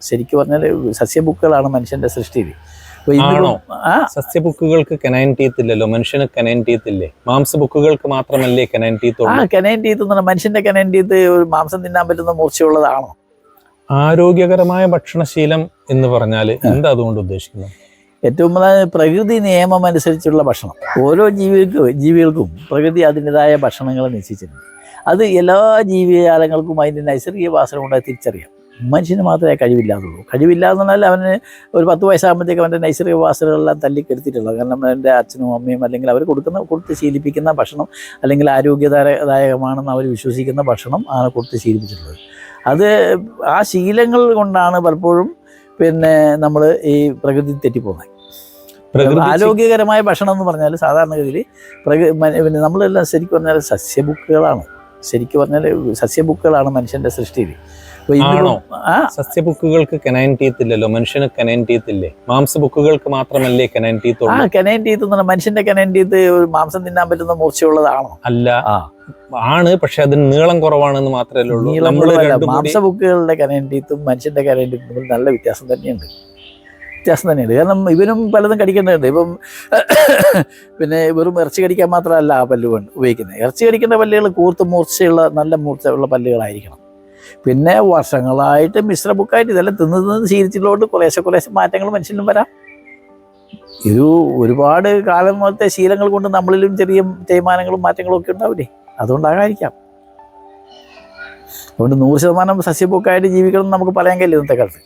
ശരിക്കും പറഞ്ഞാൽ സസ്യബുക്കുകളാണ് മനുഷ്യന്റെ സൃഷ്ടിയിൽ. സസ്യബുക്കുകൾക്ക് കനൈൻ ടീത്ത് ഇല്ലല്ലോ, മനുഷ്യന് കനൈൻ ടീത്ത് ഇല്ലേ? മാംസബുക്കുകൾക്ക് മാത്രമല്ലേ കനൈൻ ടീത്ത്? കനൈൻ ടീത്ത് എന്ന് പറഞ്ഞാൽ മനുഷ്യന്റെ കനൈൻ ടീത്ത് മാംസം തിന്നാൻ പറ്റുന്ന മൂർച്ചയുള്ളതാണോ? ആരോഗ്യകരമായ ഭക്ഷണശീലം എന്ന് പറഞ്ഞാൽ എന്താ അതുകൊണ്ട് ഉദ്ദേശിക്കുന്നത്? ഏറ്റവും പ്രധാന പ്രകൃതി നിയമം അനുസരിച്ചുള്ള ഭക്ഷണം. ഓരോ ജീവികൾക്കും പ്രകൃതി അതിൻ്റെതായ ഭക്ഷണങ്ങൾ നിശ്ചയിച്ചിട്ടുണ്ട്. അത് എല്ലാ ജീവജാലങ്ങൾക്കും അതിൻ്റെ നൈസർഗിക വാസന കൊണ്ടായി തിരിച്ചറിയാം. മനുഷ്യന് മാത്രമേ കഴിവില്ലാതുള്ളൂ. കഴിവില്ലാന്ന് പറഞ്ഞാൽ അവന് ഒരു 10 വയസ്സാകുമ്പോഴത്തേക്ക് അവൻ്റെ നൈസർഗിക വാസനകളെല്ലാം തല്ലിക്കെടുത്തിട്ടുള്ളത്. കാരണം എൻ്റെ അച്ഛനും അമ്മയും അല്ലെങ്കിൽ അവർ കൊടുത്ത് ശീലിപ്പിക്കുന്ന ഭക്ഷണം അല്ലെങ്കിൽ ആരോഗ്യദായകമാണെന്ന് അവർ വിശ്വസിക്കുന്ന ഭക്ഷണം ആണ് കൊടുത്ത് ശീലിപ്പിച്ചിട്ടുള്ളത്. അത് ആ ശീലങ്ങൾ കൊണ്ടാണ് പലപ്പോഴും നമ്മൾ ഈ പ്രകൃതി തെറ്റിപ്പോകുന്നത്. ആരോഗ്യകരമായ ഭക്ഷണം എന്ന് പറഞ്ഞാൽ സാധാരണഗതിയിൽ നമ്മളെല്ലാം ശരിക്കും പറഞ്ഞാൽ സസ്യബുക്കുകളാണ് മനുഷ്യന്റെ സൃഷ്ടിയിൽ. സസ്യബുക്കുകൾക്ക് കനൈൻ ടീത്ത് ഇല്ലല്ലോ, മനുഷ്യന് കനൈൻ ടീത്ത് ഇല്ലേ? മാംസബുക്കുകൾക്ക് മാത്രമല്ലേ കനൈൻ ടീത്ത്? കനൈൻ ടീത്ത് എന്ന് പറഞ്ഞാൽ മനുഷ്യന്റെ കനൈൻ ടീത്ത് മാംസം തിന്നാൻ പറ്റുന്ന മൂർച്ചയുള്ളതാണോ? അല്ല, ആണ്. പക്ഷെ അതിന് നീളം കുറവാണെന്ന് മാത്രമേ ഉള്ളൂ. മാംസബുക്കുകളുടെ കനൈൻ ടീത്തും മനുഷ്യന്റെ കനൈൻ ടീത്തും നല്ല വ്യത്യാസം തന്നെയുണ്ട്. കാരണം ഇവനും പലതും കടിക്കേണ്ടതുണ്ട്. ഇപ്പം വെറും ഇറച്ചി കടിക്കാൻ മാത്രമല്ല ആ പല്ല് ഉപയോഗിക്കുന്നത്. ഇറച്ചി കടിക്കേണ്ട പല്ലുകൾ മൂർച്ചയുള്ള നല്ല മൂർച്ചയുള്ള പല്ലുകളായിരിക്കണം. പിന്നെ വർഷങ്ങളായിട്ട് മിശ്രബുക്കായിട്ട് ഇതെല്ലാം തിന്ന് ശീലിച്ചിട്ടുള്ളതുകൊണ്ട് കുറേശ്ശെ മാറ്റങ്ങൾ മനുഷ്യനും വരാം. ഒരുപാട് കാലം പോലത്തെ ശീലങ്ങൾ കൊണ്ട് നമ്മളിലും ചെറിയ തേയ്മാനങ്ങളും മാറ്റങ്ങളും ഒക്കെ ഉണ്ടാവില്ലേ? അതുകൊണ്ടാകാതിരിക്കാം. അതുകൊണ്ട് 100% സസ്യബുക്കായിട്ട് ജീവിക്കണം നമുക്ക് പറയാൻ കഴിയില്ല ഇന്നത്തെ കാലത്ത്.